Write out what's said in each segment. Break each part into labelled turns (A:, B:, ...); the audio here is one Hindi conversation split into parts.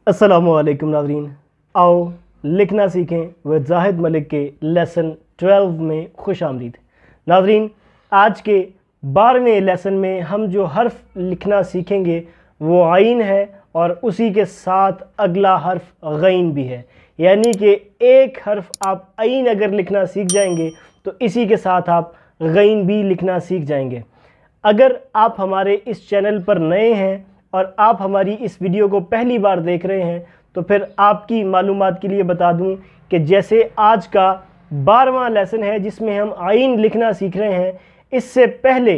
A: अस्सलामुअलैकुम नाज़रीन, आओ लिखना सीखें व जाहिद मलिक के लेसन 12 में खुश आमदीद। नाज़रीन, आज के 12वें लेसन में हम जो हर्फ लिखना सीखेंगे वो आइन है और उसी के साथ अगला हर्फ गैन भी है। यानी कि एक हर्फ आप आइन अगर लिखना सीख जाएंगे तो इसी के साथ आप गैन भी लिखना सीख जाएंगे। अगर आप हमारे इस चैनल पर नए हैं और आप हमारी इस वीडियो को पहली बार देख रहे हैं तो फिर आपकी मालूमात के लिए बता दूं कि जैसे आज का 12वां लेसन है जिसमें हम आइन लिखना सीख रहे हैं, इससे पहले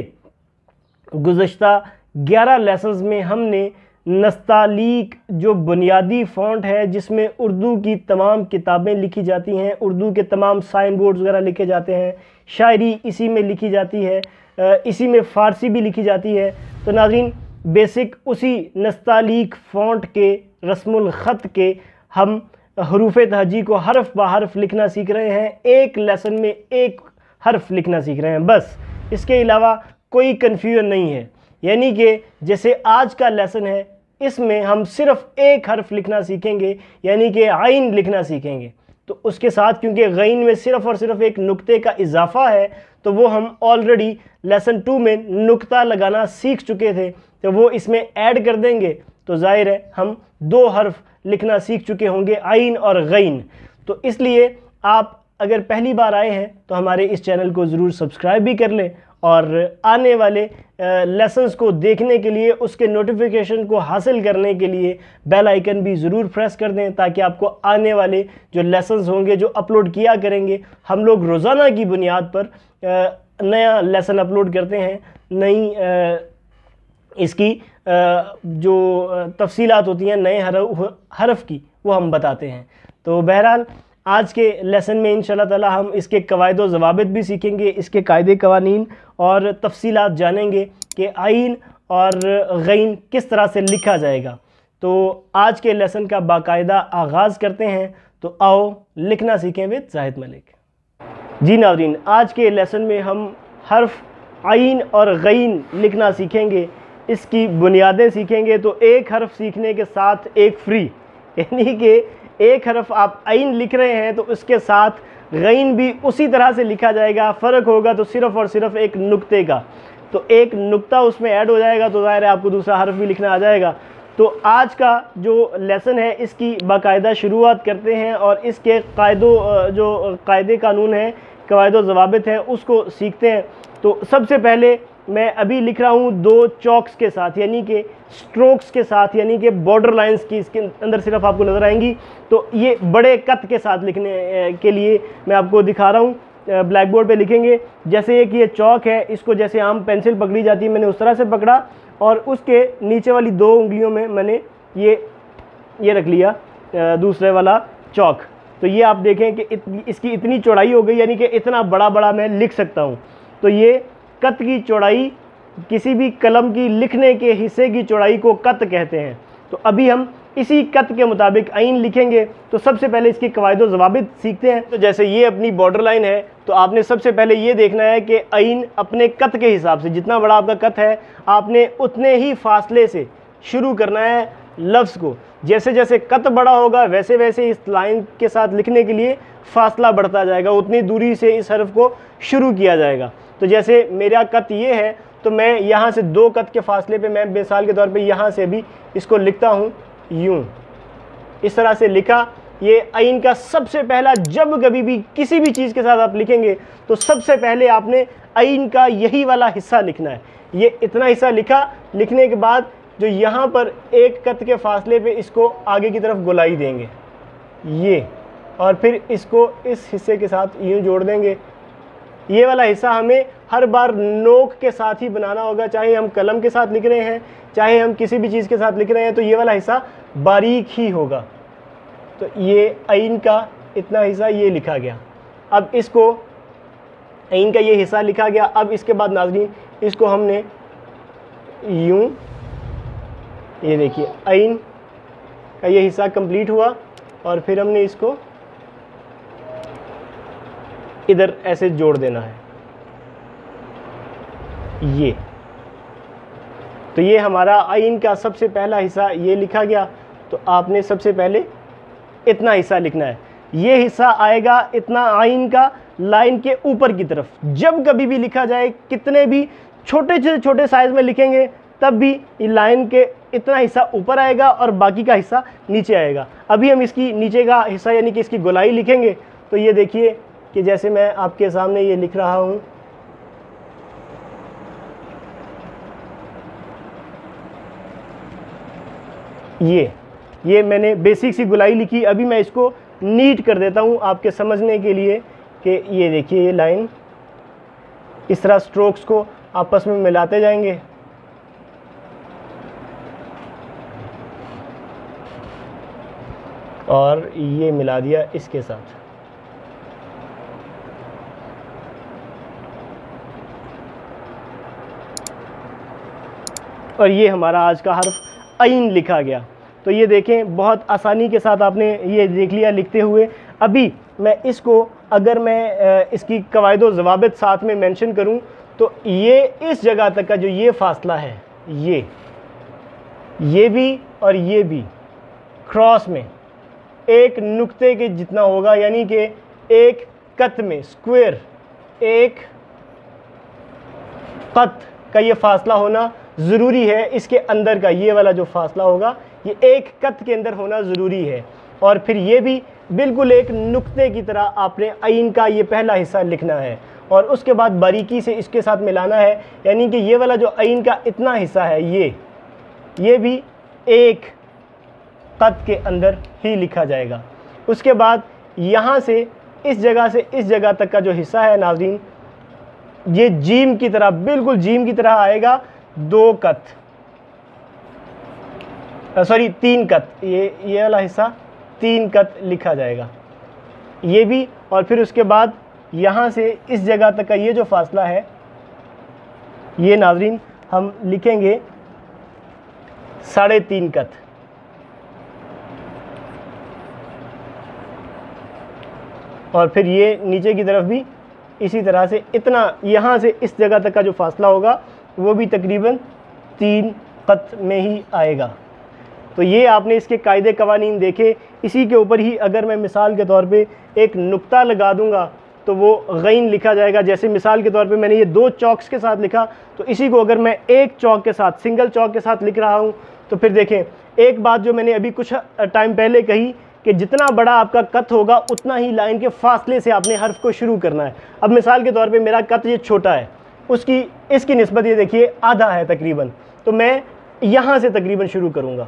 A: गुज़श्ता 11 लेसन्स में हमने नस्तालीक जो बुनियादी फ़ॉन्ट है जिसमें उर्दू की तमाम किताबें लिखी जाती हैं, उर्दू के तमाम साइन बोर्ड्स वगैरह लिखे जाते हैं, शायरी इसी में लिखी जाती है, इसी में फ़ारसी भी लिखी जाती है। तो नाज़रीन, बेसिक उसी नस्तालीक फ़ॉन्ट के रस्मुल ख़त के हम हरूफ तहजी को हर्फ ब हर्फ लिखना सीख रहे हैं। एक लेसन में एक हर्फ लिखना सीख रहे हैं बस, इसके अलावा कोई कन्फ्यूजन नहीं है। यानी कि जैसे आज का लेसन है इसमें हम सिर्फ एक हर्फ लिखना सीखेंगे, यानी कि आइन लिखना सीखेंगे। तो उसके साथ क्योंकि गैन में सिर्फ और सिर्फ एक नुक्ते का इजाफा है तो वो हम ऑलरेडी लेसन 2 में नुक्ता लगाना सीख चुके थे, तो वो इसमें ऐड कर देंगे तो जाहिर है हम 2 हर्फ लिखना सीख चुके होंगे, आइन और गैन। तो इसलिए आप अगर पहली बार आए हैं तो हमारे इस चैनल को ज़रूर सब्सक्राइब भी कर लें और आने वाले लेसन्स को देखने के लिए, उसके नोटिफिकेशन को हासिल करने के लिए बेल आइकन भी ज़रूर प्रेस कर दें ताकि आपको आने वाले जो लेसन्स होंगे जो अपलोड किया करेंगे, हम लोग रोज़ाना की बुनियाद पर नया लेसन अपलोड करते हैं, नई इसकी जो तफसीलात होती हैं नए हरफ की वो हम बताते हैं। तो बहरहाल आज के लेसन में इंशाल्लाह ताला हम इसके कवायद व ज़वाबित भी सीखेंगे, इसके कायदे कवानीन और तफसीलात जानेंगे कि आइन और गैन किस तरह से लिखा जाएगा। तो आज के लेसन का बाकायदा आगाज़ करते हैं। तो आओ लिखना सीखें विद जाहिद मलिक। जी नाज़रीन, आज के लेसन में हम हर्फ आइन और गैन लिखना सीखेंगे, इसकी बुनियादें सीखेंगे। तो एक हर्फ सीखने के साथ एक फ्री, यानी कि एक हर्फ आप आइन लिख रहे हैं तो उसके साथ गैन भी उसी तरह से लिखा जाएगा। फ़र्क होगा तो सिर्फ़ और सिर्फ एक नुक्ते का, तो एक नुक्ता उसमें ऐड हो जाएगा तो ज़ाहिर है आपको दूसरा हर्फ भी लिखना आ जाएगा। तो आज का जो लेसन है इसकी बाकायदा शुरुआत करते हैं और इसके जो कायदे कानून हैं, कवायद व ज़वाबित हैं, उसको सीखते हैं। तो सबसे पहले मैं अभी लिख रहा हूँ 2 चॉक्स के साथ, यानी कि स्ट्रोक्स के साथ, यानी कि बॉर्डर लाइंस की इसके अंदर सिर्फ आपको नज़र आएंगी। तो ये बड़े कत के साथ लिखने के लिए मैं आपको दिखा रहा हूँ। ब्लैक बोर्ड पे लिखेंगे जैसे कि ये चॉक है, इसको जैसे आम पेंसिल पकड़ी जाती है मैंने उस तरह से पकड़ा और उसके नीचे वाली 2 उंगलियों में मैंने ये रख लिया दूसरे वाला चॉक। तो ये आप देखें कि इसकी इतनी चौड़ाई हो गई, यानी कि इतना बड़ा मैं लिख सकता हूँ। तो ये कत की चौड़ाई, किसी भी कलम की लिखने के हिस्से की चौड़ाई को कत कहते हैं। तो अभी हम इसी कत के मुताबिक आइन लिखेंगे। तो सबसे पहले इसकी कवायद व ज़वाबित सीखते हैं। तो जैसे ये अपनी बॉर्डर लाइन है तो आपने सबसे पहले ये देखना है कि आइन अपने कत के हिसाब से, जितना बड़ा आपका कत है आपने उतने ही फासले से शुरू करना है लफ्ज़ को। जैसे जैसे कत बड़ा होगा वैसे वैसे इस लाइन के साथ लिखने के लिए फासला बढ़ता जाएगा, उतनी दूरी से इस हर्फ को शुरू किया जाएगा। तो जैसे मेरा कत ये है तो मैं यहाँ से 2 कत के फासले पे मैं मिसाल के तौर पे यहाँ से भी इसको लिखता हूँ यूँ, इस तरह से लिखा। ये आइन का सबसे पहला, जब कभी भी किसी भी चीज़ के साथ आप लिखेंगे तो सबसे पहले आपने आइन का यही वाला हिस्सा लिखना है। ये इतना हिस्सा लिखा, लिखने के बाद जो यहाँ पर 1 कत के फासले पे इसको आगे की तरफ गोलाई देंगे ये, और फिर इसको इस हिस्से के साथ यूँ जोड़ देंगे। ये वाला हिस्सा हमें हर बार नोक के साथ ही बनाना होगा, चाहे हम कलम के साथ लिख रहे हैं चाहे हम किसी भी चीज़ के साथ लिख रहे हैं, तो ये वाला हिस्सा बारीक ही होगा। तो ये आइन का इतना हिस्सा ये लिखा गया। अब इसको आइन का ये हिस्सा लिखा गया। अब इसके बाद नाज़रीन इसको हमने यूँ, ये देखिए आइन का ये हिस्सा कंप्लीट हुआ और फिर हमने इसको इधर ऐसे जोड़ देना है ये। तो ये हमारा आइन का सबसे पहला हिस्सा ये लिखा गया। तो आपने सबसे पहले इतना हिस्सा लिखना है। ये हिस्सा आएगा इतना आइन का लाइन के ऊपर की तरफ। जब कभी भी लिखा जाए, कितने भी छोटे से छोटे साइज में लिखेंगे, तब भी लाइन के इतना हिस्सा ऊपर आएगा और बाकी का हिस्सा नीचे आएगा। अभी हम इसकी नीचे का हिस्सा यानी कि इसकी गोलाई लिखेंगे। तो ये देखिए कि जैसे मैं आपके सामने ये लिख रहा हूँ, ये मैंने बेसिक सी गोलाई लिखी। अभी मैं इसको नीट कर देता हूँ आपके समझने के लिए कि ये देखिए ये लाइन इस तरह स्ट्रोक्स को आपस में मिलाते जाएंगे। और ये मिला दिया इसके साथ। और ये हमारा आज का हर्फ आइन लिखा गया। तो ये देखें बहुत आसानी के साथ आपने ये देख लिया लिखते हुए। अभी मैं इसको अगर मैं इसकी कवायदो ज़वाबित साथ में मेंशन करूं तो ये इस जगह तक का जो ये फासला है, ये भी और ये भी क्रॉस में एक नुक्ते के जितना होगा, यानी कि एक कत में स्क्वायर एक कत का ये फासला होना ज़रूरी है। इसके अंदर का ये वाला जो फासला होगा ये एक कत के अंदर होना ज़रूरी है। और फिर ये भी बिल्कुल एक नुक्ते की तरह आपने आइन का ये पहला हिस्सा लिखना है और उसके बाद बारीकी से इसके साथ मिलाना है, यानी कि ये वाला जो आइन का इतना हिस्सा है ये भी एक कत के अंदर ही लिखा जाएगा। उसके बाद यहाँ से इस जगह तक का जो हिस्सा है नाज़रीन, ये जीम की तरह, बिल्कुल जीम की तरह आएगा। 2 कत, सॉरी 3 कत, ये वाला हिस्सा 3 कत लिखा जाएगा ये भी। और फिर उसके बाद यहाँ से इस जगह तक का ये जो फासला है ये नाज़रीन हम लिखेंगे 3.5 कत। और फिर ये नीचे की तरफ भी इसी तरह से इतना, यहाँ से इस जगह तक का जो फासला होगा वो भी तकरीबन 3 कत में ही आएगा। तो ये आपने इसके कायदे कवानीन देखे। इसी के ऊपर ही अगर मैं मिसाल के तौर पे एक नुक्ता लगा दूंगा तो वो गैन लिखा जाएगा। जैसे मिसाल के तौर पे मैंने ये 2 चौक्स के साथ लिखा, तो इसी को अगर मैं एक चौक के साथ, सिंगल चौक के साथ लिख रहा हूँ, तो फिर देखें एक बात जो मैंने अभी कुछ टाइम पहले कही कि जितना बड़ा आपका कत होगा उतना ही लाइन के फासले से आपने हर्फ को शुरू करना है। अब मिसाल के तौर पे मेरा कत ये छोटा है, इसकी निस्बत ये देखिए आधा है तकरीबन, तो मैं यहाँ से तकरीबन शुरू करूँगा,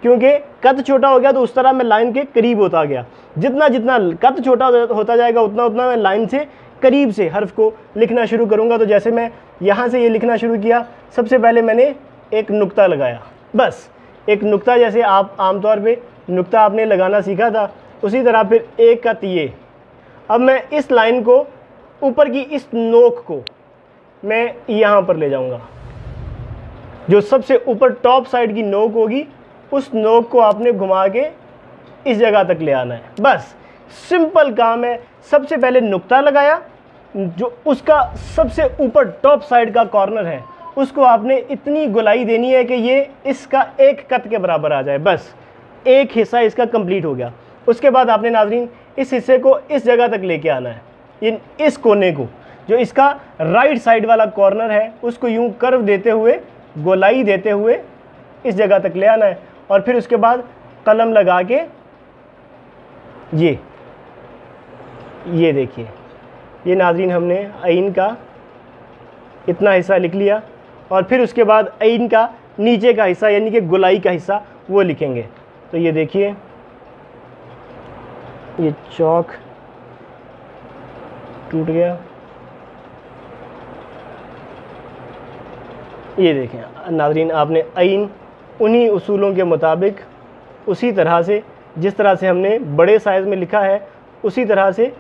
A: क्योंकि कद छोटा हो गया तो उस तरह मैं लाइन के करीब होता गया। जितना जितना कद छोटा होता जाएगा उतना उतना मैं लाइन से करीब से हर्फ को लिखना शुरू करूँगा। तो जैसे मैं यहाँ से ये लिखना शुरू किया, सबसे पहले मैंने एक नुक्ता लगाया, बस एक नुक्ता, जैसे आप आमतौर पे नुक्ता आपने लगाना सीखा था उसी तरह फिर एक कत ये। अब मैं इस लाइन को ऊपर की इस नोक को मैं यहाँ पर ले जाऊँगा, जो सबसे ऊपर टॉप साइड की नोक होगी उस नोक को आपने घुमा के इस जगह तक ले आना है। बस सिंपल काम है। सबसे पहले नुक्ता लगाया, जो उसका सबसे ऊपर टॉप साइड का कॉर्नर है उसको आपने इतनी गोलाई देनी है कि ये इसका एक कत के बराबर आ जाए। बस एक हिस्सा इसका कंप्लीट हो गया। उसके बाद आपने नाज़रीन इस हिस्से को इस जगह तक लेके आना है। इस कोने को, जो इसका राइट साइड वाला कॉर्नर है, उसको यूं कर्व देते हुए, गोलाई देते हुए इस जगह तक ले आना है। और फिर उसके बाद कलम लगा के ये देखिए, ये नाज़रीन हमने आइन का इतना हिस्सा लिख लिया। और फिर उसके बाद आइन का नीचे का हिस्सा यानी कि गोलाई का हिस्सा वो लिखेंगे। तो ये देखिए, ये चौक टूट गया, ये देखें नाज़रीन, आपने आइन उन्हीं उसूलों के मुताबिक उसी तरह से, जिस तरह से हमने बड़े साइज़ में लिखा है उसी तरह से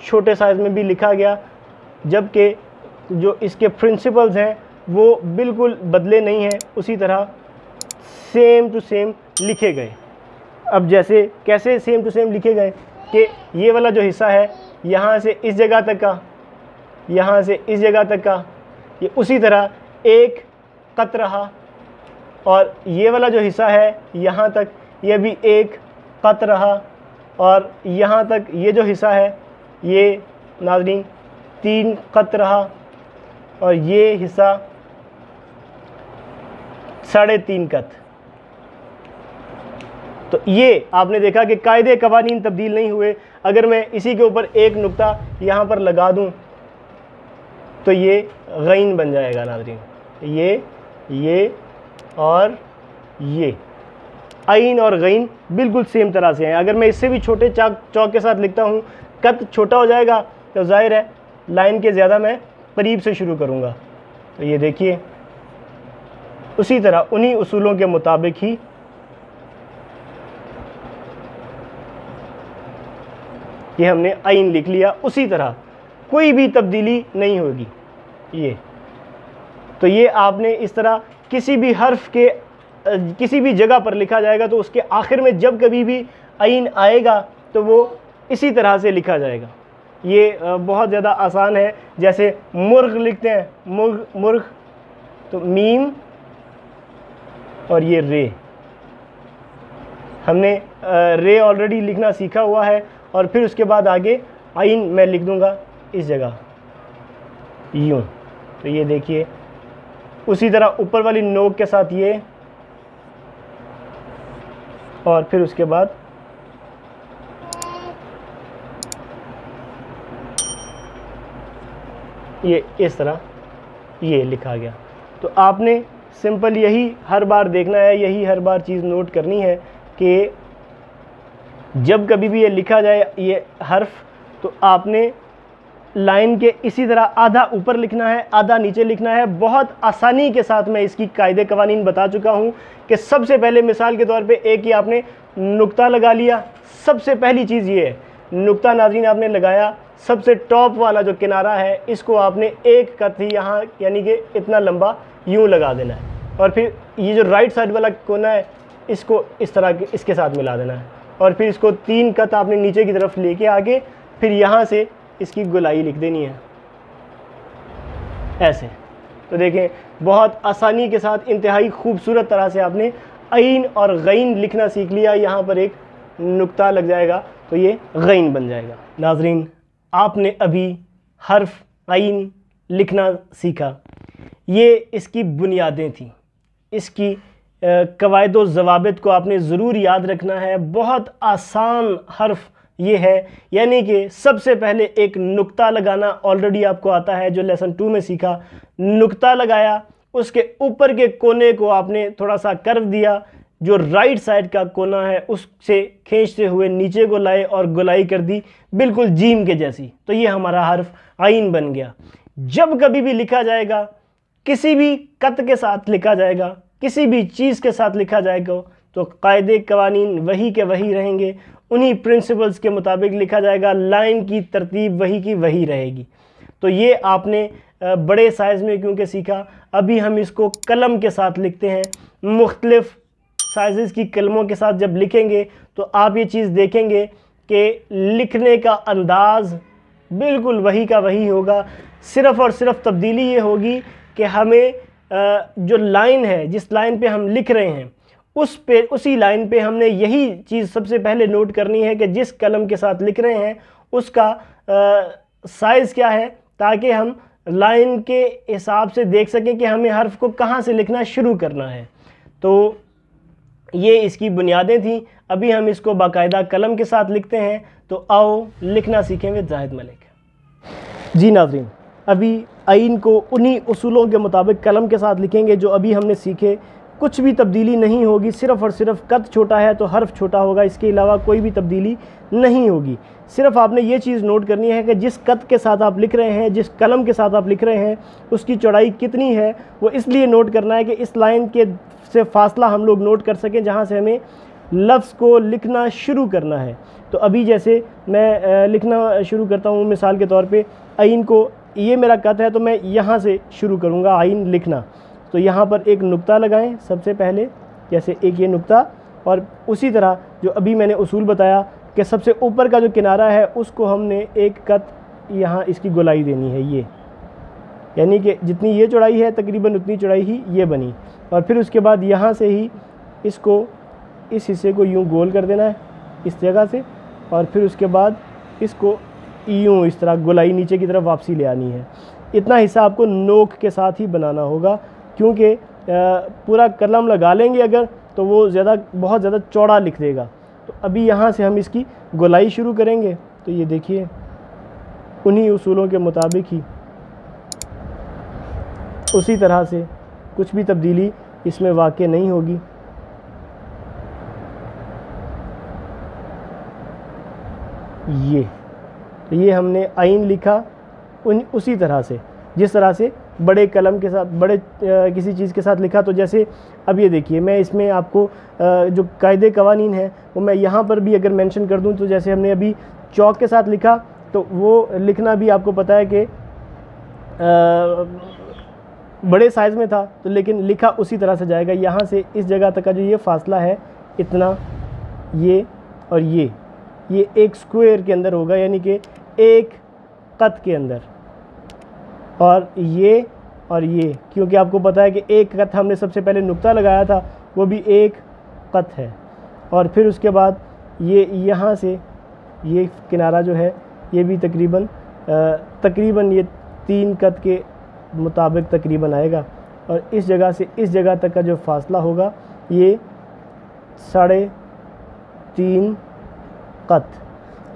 A: छोटे साइज़ में भी लिखा गया, जबकि जो इसके प्रिंसिपल्स हैं वो बिल्कुल बदले नहीं हैं, उसी तरह सेम टू सेम लिखे गए। अब जैसे कैसे सेम टू सेम लिखे गए कि ये वाला जो हिस्सा है यहाँ से इस जगह तक का, यहाँ से इस जगह तक का, ये उसी तरह एक कत रहा। और ये वाला जो हिस्सा है यहाँ तक, ये भी एक क़त रहा, और यहाँ तक ये जो हिस्सा है ये नाज़रीन 3 क़त रहा, और ये हिस्सा 3.5 क़त। तो ये आपने देखा कि कायदे कवानीन तब्दील नहीं हुए। अगर मैं इसी के ऊपर एक नुक्ता यहाँ पर लगा दूँ तो ये गैन बन जाएगा नाज़रीन, ये और ये आइन और गैन बिल्कुल सेम तरह से हैं। अगर मैं इससे भी छोटे चौक के साथ लिखता हूँ, कत छोटा हो जाएगा तो जाहिर है लाइन के ज़्यादा मैं करीब से शुरू करूँगा। तो ये देखिए उसी तरह उन्हीं उसूलों के मुताबिक ही ये हमने आइन लिख लिया, उसी तरह कोई भी तब्दीली नहीं होगी। ये तो ये आपने इस तरह किसी भी हर्फ के किसी भी जगह पर लिखा जाएगा तो उसके आखिर में जब कभी भी आइन आएगा तो वो इसी तरह से लिखा जाएगा। ये बहुत ज़्यादा आसान है। जैसे मुर्ग लिखते हैं, मुर्ग तो मीम और ये रे, हमने रे ऑलरेडी लिखना सीखा हुआ है, और फिर उसके बाद आगे आइन मैं लिख दूंगा इस जगह यूं। तो ये देखिए उसी तरह ऊपर वाली नोक के साथ ये, और फिर उसके बाद ये इस तरह ये लिखा गया। तो आपने सिंपल यही हर बार देखना है, यही हर बार चीज़ नोट करनी है कि जब कभी भी ये लिखा जाए ये हर्फ, तो आपने लाइन के इसी तरह आधा ऊपर लिखना है, आधा नीचे लिखना है। बहुत आसानी के साथ मैं इसकी कायदे कवानीन बता चुका हूँ कि सबसे पहले मिसाल के तौर पे एक ही आपने नुक्ता लगा लिया। सबसे पहली चीज़ ये है, नुक्ता नाज़रीन आपने लगाया, सबसे टॉप वाला जो किनारा है इसको आपने एक कत ही यहाँ यानी कि इतना लंबा यूँ लगा देना है, और फिर ये जो राइट साइड वाला कोना है इसको इस तरह के इसके साथ मिला देना है, और फिर इसको 3 कत आपने नीचे की तरफ लेके आगे फिर यहाँ से इसकी गोलाई लिख देनी है ऐसे। तो देखें बहुत आसानी के साथ इंतहाई खूबसूरत तरह से आपने आइन और गैन लिखना सीख लिया। यहाँ पर एक नुक्ता लग जाएगा तो ये गैन बन जाएगा। नाजरीन आपने अभी हर्फ आइन लिखना सीखा, ये इसकी बुनियादें थी। इसकी कवायद व ज़वाबित को आपने ज़रूर याद रखना है। बहुत आसान हर्फ ये है, यानी कि सबसे पहले एक नुक्ता लगाना ऑलरेडी आपको आता है, जो लेसन 2 में सीखा। नुक्ता लगाया, उसके ऊपर के कोने को आपने थोड़ा सा कर्व दिया, जो राइट साइड का कोना है उससे खींचते हुए नीचे को लाए और गोलाई कर दी बिल्कुल जीम के जैसी। तो ये हमारा हर्फ आइन बन गया। जब कभी भी लिखा जाएगा, किसी भी कत के साथ लिखा जाएगा, किसी भी चीज़ के साथ लिखा जाएगा, तो कायदे कवानीन वही के वही रहेंगे, उन्हीं प्रिंसिपल्स के मुताबिक लिखा जाएगा। लाइन की तरतीब वही की वही रहेगी। तो ये आपने बड़े साइज़ में क्योंकि सीखा। अभी हम इसको कलम के साथ लिखते हैं। मुख्तलिफ साइज़ की कलमों के साथ जब लिखेंगे तो आप ये चीज़ देखेंगे कि लिखने का अंदाज़ बिल्कुल वही का वही होगा। सिर्फ़ और सिर्फ तब्दीली ये होगी कि हमें जो लाइन है, जिस लाइन पे हम लिख रहे हैं, उसी लाइन पे हमने यही चीज़ सबसे पहले नोट करनी है कि जिस कलम के साथ लिख रहे हैं उसका साइज़ क्या है, ताकि हम लाइन के हिसाब से देख सकें कि हमें हर्फ को कहाँ से लिखना शुरू करना है। तो ये इसकी बुनियादें थी। अभी हम इसको बाकायदा कलम के साथ लिखते हैं। तो आओ लिखना सीखें विद जाहिद मलिक। जी नाज़रीन, अभी आइन को उन्हीं उसूलों के मुताबिक कलम के साथ लिखेंगे जो अभी हमने सीखे। कुछ भी तब्दीली नहीं होगी, सिर्फ़ और सिर्फ कद छोटा है तो हर्फ छोटा होगा, इसके अलावा कोई भी तब्दीली नहीं होगी। सिर्फ आपने ये चीज़ नोट करनी है कि जिस कद के साथ आप लिख रहे हैं, जिस कलम के साथ आप लिख रहे हैं, उसकी चौड़ाई कितनी है। वो इसलिए नोट करना है कि इस लाइन के से फासला हम लोग नोट कर सकें जहाँ से हमें लफ्ज़ को लिखना शुरू करना है। तो अभी जैसे मैं लिखना शुरू करता हूँ, मिसाल के तौर पे आइन को, ये मेरा कद है तो मैं यहाँ से शुरू करूँगा आइन लिखना। तो यहाँ पर एक नुक्ता लगाएं सबसे पहले, जैसे एक ये नुक्ता, और उसी तरह जो अभी मैंने उसूल बताया कि सबसे ऊपर का जो किनारा है उसको हमने एक कत यहाँ इसकी गोलाई देनी है, ये यानी कि जितनी ये चौड़ाई है तकरीबन उतनी चौड़ाई ही ये बनी। और फिर उसके बाद यहाँ से ही इसको इस हिस्से को यूं गोल कर देना है इस जगह से, और फिर उसके बाद इसको यूं इस तरह गोलाई नीचे की तरफ वापसी ले आनी है। इतना हिस्सा आपको नोक के साथ ही बनाना होगा, क्योंकि पूरा कलम लगा लेंगे अगर तो वो बहुत ज़्यादा चौड़ा लिख देगा। तो अभी यहाँ से हम इसकी गोलाई शुरू करेंगे। तो ये देखिए उन्हीं उसूलों के मुताबिक ही उसी तरह से कुछ भी तब्दीली इसमें वाक़ई नहीं होगी। तो ये हमने आइन लिखा उसी तरह से, जिस तरह से बड़े कलम के साथ किसी चीज़ के साथ लिखा। तो जैसे अब ये देखिए, मैं इसमें आपको जो कायदे कवानीन हैं वो मैं यहाँ पर भी अगर मेंशन कर दूँ, तो जैसे हमने अभी चौक के साथ लिखा तो वो लिखना भी आपको पता है कि बड़े साइज़ में था, तो लेकिन लिखा उसी तरह से जाएगा। यहाँ से इस जगह तक का जो ये फासला है इतना, ये और ये एक स्क्वायर के अंदर होगा, यानी कि एक कत के अंदर। और ये क्योंकि आपको पता है कि एक कत हमने सबसे पहले नुक्ता लगाया था, वो भी एक कत है। और फिर उसके बाद ये यहाँ से ये किनारा जो है ये भी तकरीबन ये 3 कत के मुताबिक तकरीबन आएगा। और इस जगह से इस जगह तक का जो फासला होगा ये 3.5 कत।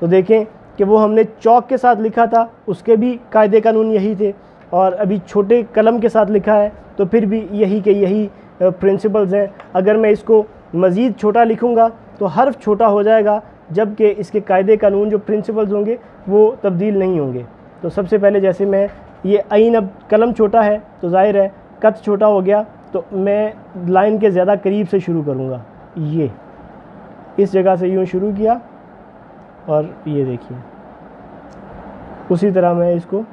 A: तो देखें कि वो हमने चौक के साथ लिखा था, उसके भी कायदे कानून यही थे, और अभी छोटे कलम के साथ लिखा है तो फिर भी यही प्रिंसिपल्स हैं। अगर मैं इसको मज़ीद छोटा लिखूँगा तो हर्फ छोटा हो जाएगा, जबकि इसके कायदे कानून जो प्रिंसिपल्स होंगे वो तब्दील नहीं होंगे। तो सबसे पहले जैसे मैं ये आइन, अब कलम छोटा है तो ज़ाहिर है कत छोटा हो गया, तो मैं लाइन के ज़्यादा करीब से शुरू करूँगा। ये इस जगह से यूँ शुरू किया और ये देखिए उसी तरह मैं इसको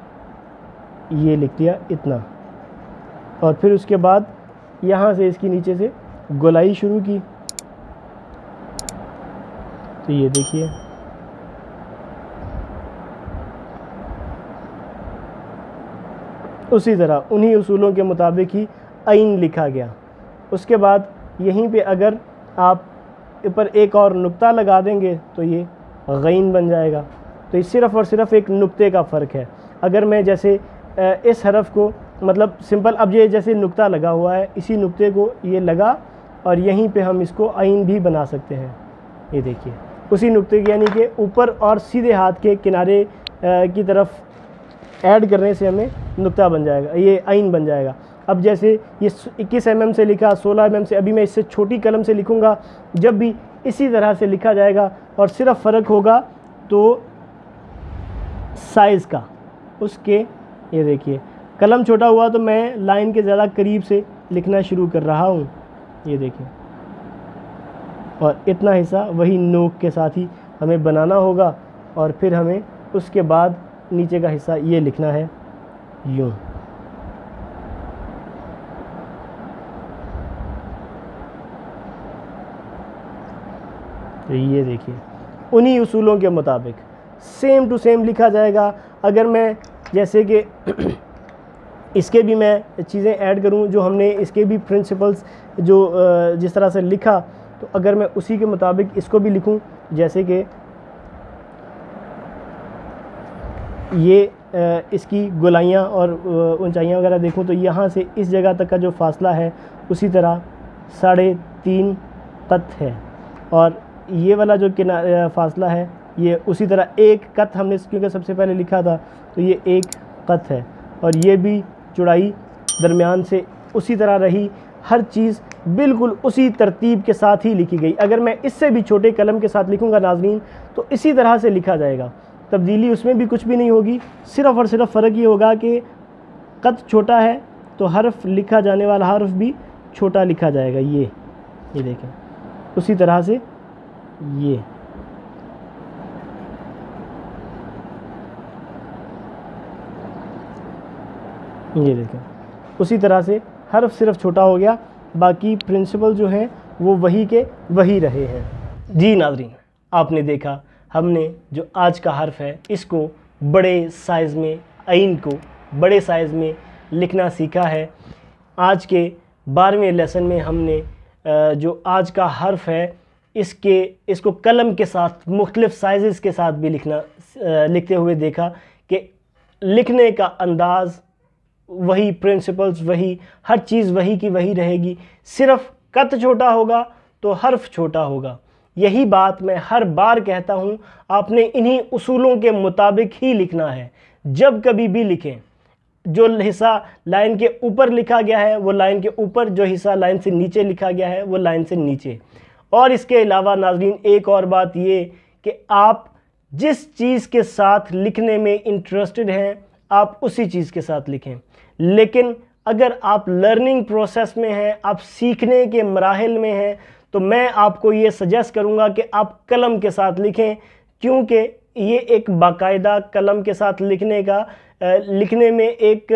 A: ये लिख दिया इतना, और फिर उसके बाद यहाँ से इसकी नीचे से गोलाई शुरू की। तो ये देखिए उसी तरह उन्हीं उसूलों के मुताबिक ही आइन लिखा गया। उसके बाद यहीं पे अगर आप ऊपर एक और नुक्ता लगा देंगे तो ये गैन बन जाएगा। तो ये सिर्फ़ और सिर्फ एक नुक्ते का फ़र्क है। अगर मैं जैसे इस हरफ को मतलब सिंपल, अब ये जैसे नुक्ता लगा हुआ है, इसी नुक्ते को ये लगा और यहीं पे हम इसको आइन भी बना सकते हैं। ये देखिए उसी नुक्ते के, यानी कि ऊपर और सीधे हाथ के किनारे की तरफ ऐड करने से हमें नुक्ता बन जाएगा, ये आइन बन जाएगा। अब जैसे ये 21 mm से लिखा, 16 mm से, अभी मैं इससे छोटी कलम से लिखूँगा, जब भी इसी तरह से लिखा जाएगा और सिर्फ फ़र्क होगा तो साइज़ का उसके। ये देखिए कलम छोटा हुआ तो मैं लाइन के ज़्यादा करीब से लिखना शुरू कर रहा हूँ, ये देखिए। और इतना हिस्सा वही नोक के साथ ही हमें बनाना होगा, और फिर हमें उसके बाद नीचे का हिस्सा ये लिखना है यूँ। तो ये देखिए उन्हीं उसूलों के मुताबिक सेम टू सेम लिखा जाएगा। अगर मैं जैसे कि इसके भी मैं चीज़ें ऐड करूं, जो हमने इसके भी प्रिंसिपल्स जो जिस तरह से लिखा, तो अगर मैं उसी के मुताबिक इसको भी लिखूं, जैसे कि ये इसकी गोलाइयाँ और ऊंचाइयाँ वगैरह देखूं, तो यहाँ से इस जगह तक का जो फासला है उसी तरह 3.5 कत है। और ये वाला जो फासला है ये उसी तरह एक कत हमने क्योंकि सबसे पहले लिखा था, तो ये 1 कत है। और ये भी चौड़ाई दरमियान से उसी तरह रही, हर चीज़ बिल्कुल उसी तरतीब के साथ ही लिखी गई। अगर मैं इससे भी छोटे कलम के साथ लिखूंगा नाज़रीन, तो इसी तरह से लिखा जाएगा, तब्दीली उसमें भी कुछ भी नहीं होगी। सिर्फ़ और सिर्फ फ़र्क ये होगा कि कत छोटा है तो हर्फ लिखा जाने वाला हर्फ भी छोटा लिखा जाएगा। ये देखें उसी तरह से ये देखें उसी तरह से हर्फ सिर्फ छोटा हो गया, बाकी प्रिंसिपल जो हैं वो वही के वही रहे हैं। जी नाज़रीन, आपने देखा हमने जो आज का हर्फ है इसको बड़े साइज़ में, आइन को बड़े साइज़ में लिखना सीखा है। आज के 12वें लेसन में हमने जो आज का हर्फ है इसको कलम के साथ मुख्तलिफ साइज़ के साथ भी लिखते हुए देखा कि लिखने का अंदाज़ वही, प्रिंसिपल्स वही, हर चीज़ वही की वही रहेगी, सिर्फ कत छोटा होगा तो हर्फ छोटा होगा। यही बात मैं हर बार कहता हूँ, आपने इन्हीं उसूलों के मुताबिक ही लिखना है। जब कभी भी लिखें, जो हिस्सा लाइन के ऊपर लिखा गया है वो लाइन के ऊपर, जो हिस्सा लाइन से नीचे लिखा गया है वो लाइन से नीचे। और इसके अलावा नाज़रीन एक और बात ये कि आप जिस चीज़ के साथ लिखने में इंटरेस्टेड हैं आप उसी चीज़ के साथ लिखें। लेकिन अगर आप लर्निंग प्रोसेस में हैं, आप सीखने के मराहिल में हैं, तो मैं आपको ये सजेस्ट करूँगा कि आप कलम के साथ लिखें, क्योंकि ये एक बाकायदा कलम के साथ लिखने में एक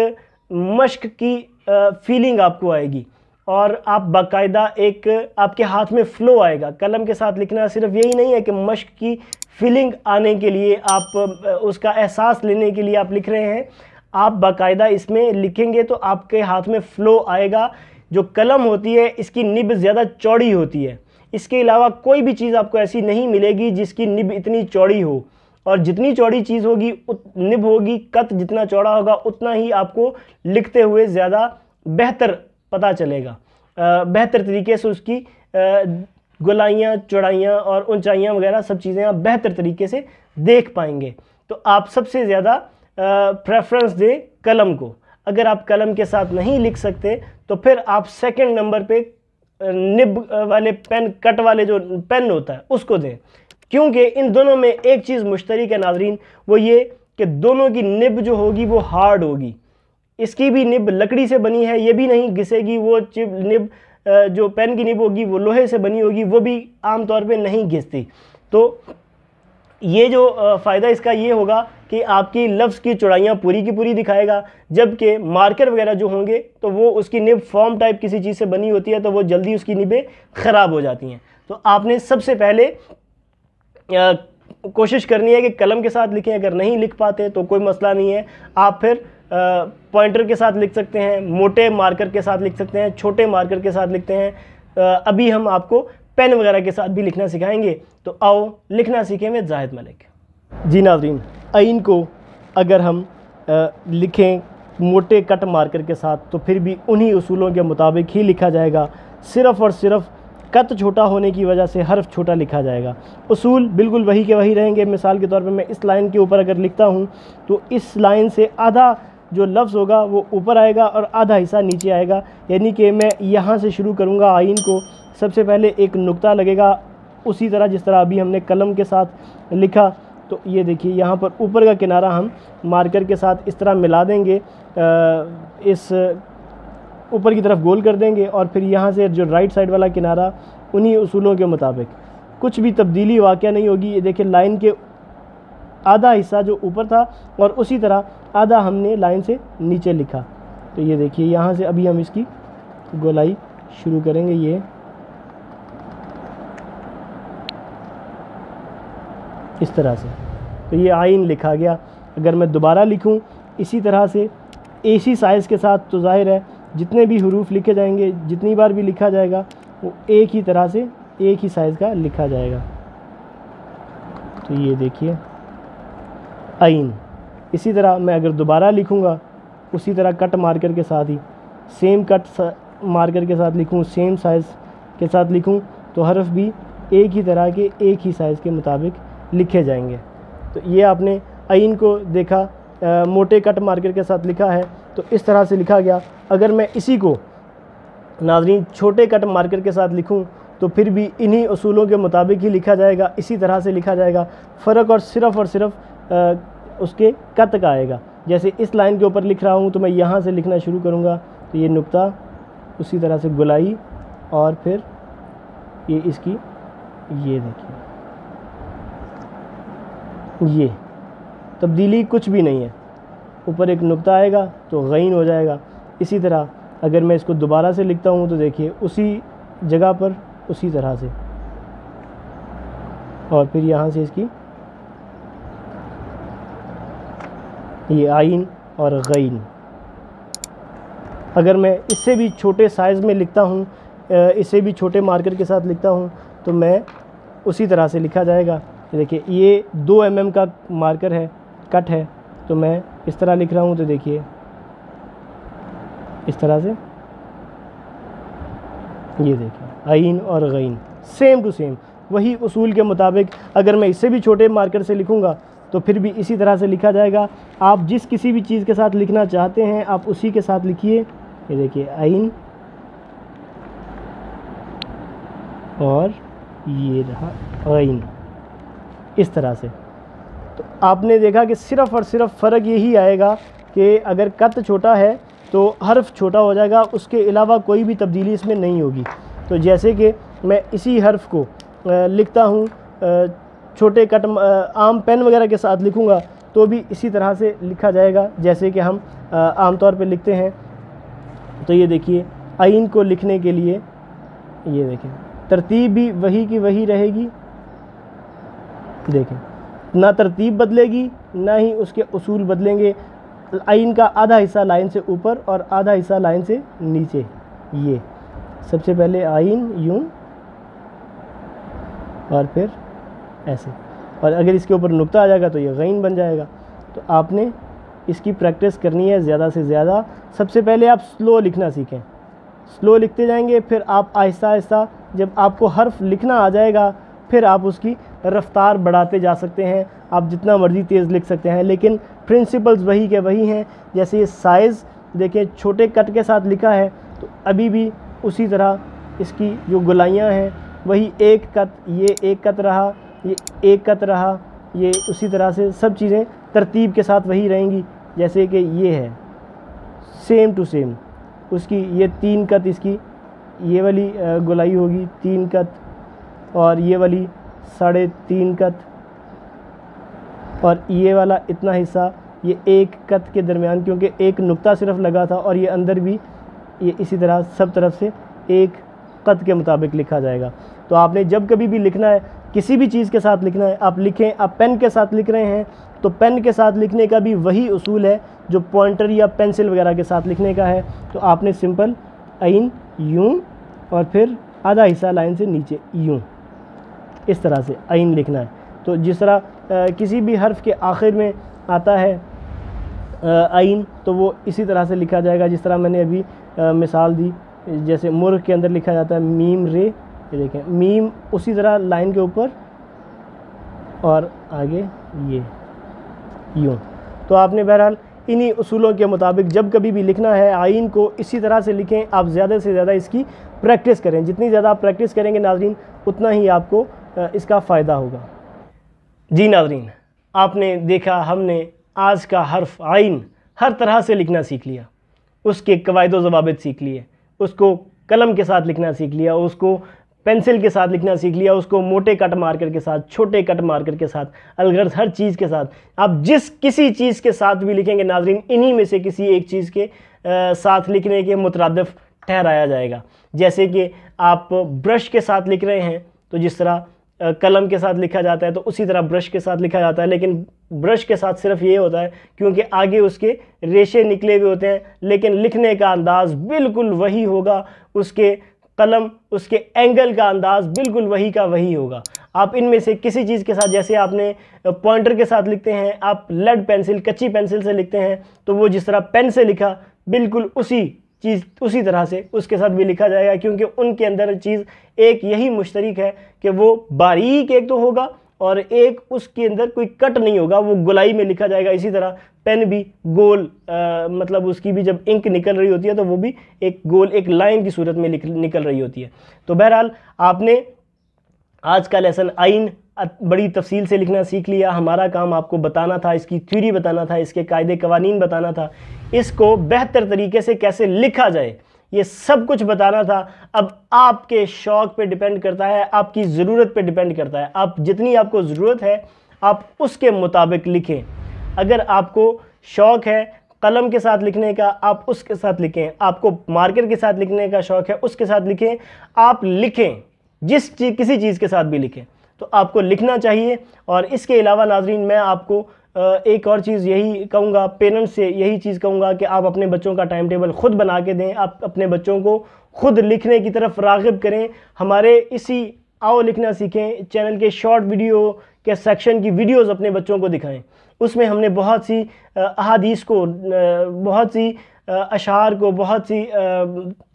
A: मश्क की फीलिंग आपको आएगी और आप बाकायदा एक आपके हाथ में फ़्लो आएगा। कलम के साथ लिखना सिर्फ यही नहीं है कि मश्क की फीलिंग आने के लिए, आप उसका एहसास लेने के लिए आप लिख रहे हैं। आप बाकायदा इसमें लिखेंगे तो आपके हाथ में फ़्लो आएगा। जो कलम होती है इसकी निब ज़्यादा चौड़ी होती है, इसके अलावा कोई भी चीज़ आपको ऐसी नहीं मिलेगी जिसकी निब इतनी चौड़ी हो, और जितनी चौड़ी चीज़ होगी निब होगी, कत जितना चौड़ा होगा उतना ही आपको लिखते हुए ज़्यादा बेहतर पता चलेगा, बेहतर तरीके से उसकी गोलाइयाँ, चौड़ाइयाँ और ऊंचाइयाँ वगैरह सब चीज़ें आप बेहतर तरीके से देख पाएंगे। तो आप सबसे ज़्यादा प्रेफरेंस दें कलम को। अगर आप कलम के साथ नहीं लिख सकते तो फिर आप सेकंड नंबर पे निब वाले पेन, कट वाले जो पेन होता है उसको दें, क्योंकि इन दोनों में एक चीज़ मुश्तरक है नाज़रीन, वो ये कि दोनों की निब जो होगी वो हार्ड होगी। इसकी भी निब लकड़ी से बनी है, ये भी नहीं घिसेगी। वो निब जो पेन की निब होगी वो लोहे से बनी होगी, वो भी आम तौर पे नहीं घिसती। तो ये जो फ़ायदा इसका ये होगा कि आपकी लफ्ज़ की चौड़ाइयाँ पूरी की पूरी दिखाएगा, जबकि मार्कर वगैरह जो होंगे तो वो उसकी निब फॉर्म टाइप किसी चीज़ से बनी होती है, तो वो जल्दी उसकी निबें ख़राब हो जाती हैं। तो आपने सबसे पहले कोशिश करनी है कि कलम के साथ लिखें। अगर नहीं लिख पाते तो कोई मसला नहीं है, आप फिर पॉइंटर के साथ लिख सकते हैं, मोटे मार्कर के साथ लिख सकते हैं, छोटे मार्कर के साथ लिखते हैं। अभी हम आपको पेन वगैरह के साथ भी लिखना सिखाएंगे। तो आओ लिखना सीखें विद जाहिद मलिक। जी नाज़रीन, आइन को अगर हम लिखें मोटे कट मार्कर के साथ तो फिर भी उन्हीं उसूलों के मुताबिक ही लिखा जाएगा। सिर्फ़ और सिर्फ कत छोटा होने की वजह से हर्फ छोटा लिखा जाएगा। उसूल बिल्कुल वही के वही रहेंगे। मिसाल के तौर पे मैं इस लाइन के ऊपर अगर लिखता हूँ तो इस लाइन से आधा जो लफ्ज़ होगा वो ऊपर आएगा और आधा हिस्सा नीचे आएगा। यानी कि मैं यहाँ से शुरू करूँगा आइन को, सबसे पहले एक नुक्ता लगेगा, उसी तरह जिस तरह अभी हमने कलम के साथ लिखा। तो ये देखिए यहाँ पर ऊपर का किनारा हम मार्कर के साथ इस तरह मिला देंगे, इस ऊपर की तरफ गोल कर देंगे, और फिर यहाँ से जो राइट साइड वाला किनारा उन्हीं उसूलों के मुताबिक कुछ भी तब्दीली वाक़या नहीं होगी। ये देखिए लाइन के आधा हिस्सा जो ऊपर था और उसी तरह आधा हमने लाइन से नीचे लिखा। तो ये देखिए यहाँ से अभी हम इसकी गोलाई शुरू करेंगे, ये इस तरह से। तो ये आइन लिखा गया। अगर मैं दोबारा लिखूं इसी तरह से इसी साइज़ के साथ, तो जाहिर है जितने भी हरूफ लिखे जाएंगे, जितनी बार भी लिखा जाएगा वो एक ही तरह से एक ही साइज़ का लिखा जाएगा। तो ये देखिए आइन। इसी तरह मैं अगर दोबारा लिखूंगा उसी तरह कट मार्कर के साथ ही, सेम कट मार्कर के साथ लिखूं, सेम साइज़ के साथ लिखूं, तो हरफ भी एक ही तरह के एक ही साइज़ के मुताबिक लिखे जाएंगे। तो ये आपने आइन को देखा, मोटे कट मार्कर के साथ लिखा है तो इस तरह से लिखा गया। अगर मैं इसी को नाज़रीन छोटे कट मार्कर के साथ लिखूं तो फिर भी इन्हीं उसूलों के मुताबिक ही लिखा जाएगा, इसी तरह से लिखा जाएगा। फ़र्क और सिर्फ़ उसके कत का आएगा। जैसे इस लाइन के ऊपर लिख रहा हूं तो मैं यहाँ से लिखना शुरू करूँगा तो ये नुक्ता, उसी तरह से गुलाई, और फिर ये इसकी, ये देखिए ये तब्दीली कुछ भी नहीं है। ऊपर एक नुक्ता आएगा तो गईन हो जाएगा। इसी तरह अगर मैं इसको दोबारा से लिखता हूँ तो देखिए उसी जगह पर उसी तरह से, और फिर यहाँ से इसकी ये आइन और गईन। अगर मैं इससे भी छोटे साइज़ में लिखता हूँ, इससे भी छोटे मार्कर के साथ लिखता हूँ तो मैं उसी तरह से लिखा जाएगा। देखिए ये 2 mm का मार्कर है, कट है, तो मैं इस तरह लिख रहा हूँ। तो देखिए इस तरह से, ये देखिए आइन और गईन सेम टू सेम वही उसूल के मुताबिक। अगर मैं इससे भी छोटे मार्कर से लिखूँगा तो फिर भी इसी तरह से लिखा जाएगा। आप जिस किसी भी चीज़ के साथ लिखना चाहते हैं आप उसी के साथ लिखिए। ये देखिए आइन और ये रहा गईन, इस तरह से। तो आपने देखा कि सिर्फ़ और सिर्फ फ़र्क यही आएगा कि अगर कत छोटा है तो हर्फ छोटा हो जाएगा, उसके अलावा कोई भी तब्दीली इसमें नहीं होगी। तो जैसे कि मैं इसी हर्फ को लिखता हूँ, छोटे कट आम पेन वगैरह के साथ लिखूँगा तो भी इसी तरह से लिखा जाएगा जैसे कि हम आम तौर पे लिखते हैं। तो ये देखिए आइन को लिखने के लिए ये देखें तरतीब भी वही की वही रहेगी। देखें ना तरतीब बदलेगी ना ही उसके उसूल बदलेंगे। आइन का आधा हिस्सा लाइन से ऊपर और आधा हिस्सा लाइन से नीचे। ये सबसे पहले आइन यूं और फिर ऐसे, और अगर इसके ऊपर नुक्ता आ जाएगा तो ये गईन बन जाएगा। तो आपने इसकी प्रैक्टिस करनी है ज़्यादा से ज़्यादा। सबसे पहले आप स्लो लिखना सीखें, स्लो लिखते जाएंगे, फिर आप आहिस्ता आहिस्ता जब आपको हर्फ लिखना आ जाएगा फिर आप उसकी रफ्तार बढ़ाते जा सकते हैं। आप जितना मर्ज़ी तेज़ लिख सकते हैं, लेकिन प्रिंसिपल्स वही के वही हैं। जैसे ये साइज़ देखें छोटे कट के साथ लिखा है तो अभी भी उसी तरह इसकी जो गोलाइयाँ हैं वही एक कत, ये एक कत रहा, ये एक कत रहा, ये उसी तरह से सब चीज़ें तरतीब के साथ वही रहेंगी। जैसे कि ये है सेम टू सेम उसकी ये 3 कत, इसकी ये वाली गोलाई होगी 3 कत और ये वाली 3.5 कत और ये वाला इतना हिस्सा ये 1 कत के दरमियान, क्योंकि एक नुक्ता सिर्फ लगा था और ये अंदर भी ये इसी तरह सब तरफ से 1 कत के मुताबिक लिखा जाएगा। तो आपने जब कभी भी लिखना है, किसी भी चीज़ के साथ लिखना है, आप लिखें। आप पेन के साथ लिख रहे हैं तो पेन के साथ लिखने का भी वही उसूल है जो पॉइंटर या पेंसिल वगैरह के साथ लिखने का है। तो आपने सिंपल आइन यूं और फिर आधा हिस्सा लाइन से नीचे यूं, इस तरह से आइन लिखना है। तो जिस तरह किसी भी हर्फ के आखिर में आता है आइन, तो वो इसी तरह से लिखा जाएगा जिस तरह मैंने अभी मिसाल दी। जैसे मुर्ग के अंदर लिखा जाता है मीम रे, ये देखें मीम उसी तरह लाइन के ऊपर और आगे ये यूं। तो आपने बहरहाल इन्हीं उसूलों के मुताबिक जब कभी भी लिखना है आइन को इसी तरह से लिखें। आप ज़्यादा से ज़्यादा इसकी प्रैक्टिस करें। जितनी ज़्यादा आप प्रैक्टिस करेंगे नाज़रीन उतना ही आपको इसका फ़ायदा होगा। जी नाज़रीन, आपने देखा हमने आज का हर्फ आइन हर तरह से लिखना सीख लिया, उसके कवायद व ज़वाबित सीख लिए, उसको कलम के साथ लिखना सीख लिया, उसको पेंसिल के साथ लिखना सीख लिया, उसको मोटे कट मार्कर के साथ, छोटे कट मार्कर के साथ, अलगर्ज हर चीज़ के साथ। आप जिस किसी चीज़ के साथ भी लिखेंगे नाज़रीन इन्हीं में से किसी एक चीज़ के साथ लिखने के मुतरादिफ ठहराया जाएगा। जैसे कि आप ब्रश के साथ लिख रहे हैं तो जिस तरह कलम के साथ लिखा जाता है तो उसी तरह ब्रश के साथ लिखा जाता है, लेकिन ब्रश के साथ सिर्फ ये होता है क्योंकि आगे उसके रेशे निकले हुए होते हैं, लेकिन लिखने का अंदाज़ बिल्कुल वही होगा, उसके कलम उसके एंगल का अंदाज़ बिल्कुल वही का वही होगा। आप इनमें से किसी चीज़ के साथ, जैसे आपने पॉइंटर के साथ लिखते हैं, आप लेड पेंसिल कच्ची पेंसिल से लिखते हैं तो वो जिस तरह पेन से लिखा बिल्कुल उसी चीज़ उसी तरह से उसके साथ भी लिखा जाएगा, क्योंकि उनके अंदर चीज़ एक यही मुश्तरक है कि वो बारीक एक तो होगा और एक उसके अंदर कोई कट नहीं होगा, वो गोलाई में लिखा जाएगा। इसी तरह पेन भी गोल मतलब उसकी भी जब इंक निकल रही होती है तो वो भी एक गोल एक लाइन की सूरत में निकल रही होती है। तो बहरहाल आपने आज का लेसन आइन बड़ी तफसील से लिखना सीख लिया। हमारा काम आपको बताना था, इसकी थ्योरी बताना था, इसके कायदे कवानीन बताना था, इसको बेहतर तरीके से कैसे लिखा जाए ये सब कुछ बताना था। अब आपके शौक़ पे डिपेंड करता है, आपकी ज़रूरत पे डिपेंड करता है। आप जितनी आपको ज़रूरत है आप उसके मुताबिक लिखें। अगर आपको शौक़ है कलम के साथ लिखने का आप उसके साथ लिखें, आपको मार्कर के साथ लिखने का शौक़ है उसके साथ लिखें। आप लिखें किसी चीज़ के साथ भी लिखें तो आपको लिखना चाहिए। और इसके अलावा नाज़रीन मैं आपको एक और चीज़ यही कहूँगा, पेरेंट्स से यही चीज़ कहूँगा कि आप अपने बच्चों का टाइम टेबल ख़ुद बना के दें। आप अपने बच्चों को ख़ुद लिखने की तरफ राग़िब करें। हमारे इसी आओ लिखना सीखें चैनल के शॉर्ट वीडियो के सेक्शन की वीडियोस अपने बच्चों को दिखाएं। उसमें हमने बहुत सी अहादीस को, बहुत सी अशार को, बहुत सी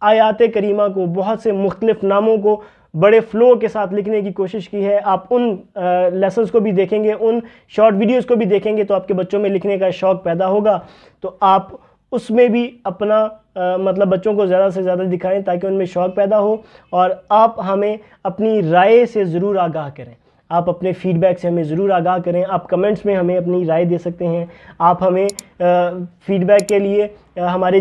A: आयात करीमा को, बहुत से मुख्तलिफ नामों को बड़े फ़्लो के साथ लिखने की कोशिश की है। आप उन लेसन्स को भी देखेंगे, उन शॉर्ट वीडियोस को भी देखेंगे तो आपके बच्चों में लिखने का शौक़ पैदा होगा। तो आप उसमें भी अपना मतलब बच्चों को ज़्यादा से ज़्यादा दिखाएं ताकि उनमें शौक़ पैदा हो। और आप हमें अपनी राय से ज़रूर आगाह करें, आप अपने फ़ीडबैक से हमें ज़रूर आगाह करें। आप कमेंट्स में हमें अपनी राय दे सकते हैं। आप हमें फ़ीडबैक के लिए हमारे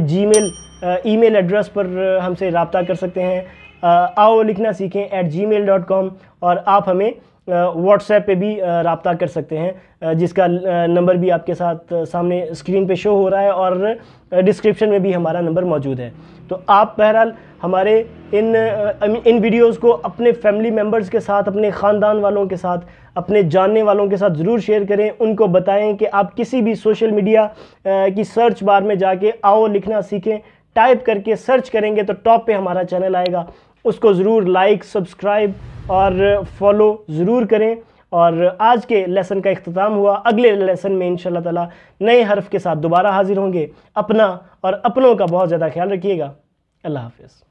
A: ईमेल एड्रेस पर हमसे रब्ता कर सकते हैं, आओ लिखना सीखें @gmail.com। और आप हमें व्हाट्सएप पे भी रब्ता कर सकते हैं, जिसका नंबर भी आपके साथ सामने स्क्रीन पे शो हो रहा है और डिस्क्रिप्शन में भी हमारा नंबर मौजूद है। तो आप बहरहाल हमारे इन वीडियोस को अपने फैमिली मेम्बर्स के साथ, अपने ख़ानदान वालों के साथ, अपने जानने वालों के साथ ज़रूर शेयर करें। उनको बताएं कि आप किसी भी सोशल मीडिया की सर्च बार में जाके आओ लिखना सीखें टाइप करके सर्च करेंगे तो टॉप पे हमारा चैनल आएगा। उसको ज़रूर लाइक, सब्सक्राइब और फॉलो ज़रूर करें। और आज के लेसन का इख्तिताम हुआ। अगले लेसन में इंशाअल्लाह ताला नए हर्फ के साथ दोबारा हाजिर होंगे। अपना और अपनों का बहुत ज़्यादा ख्याल रखिएगा। अल्लाह हाफ़िज़।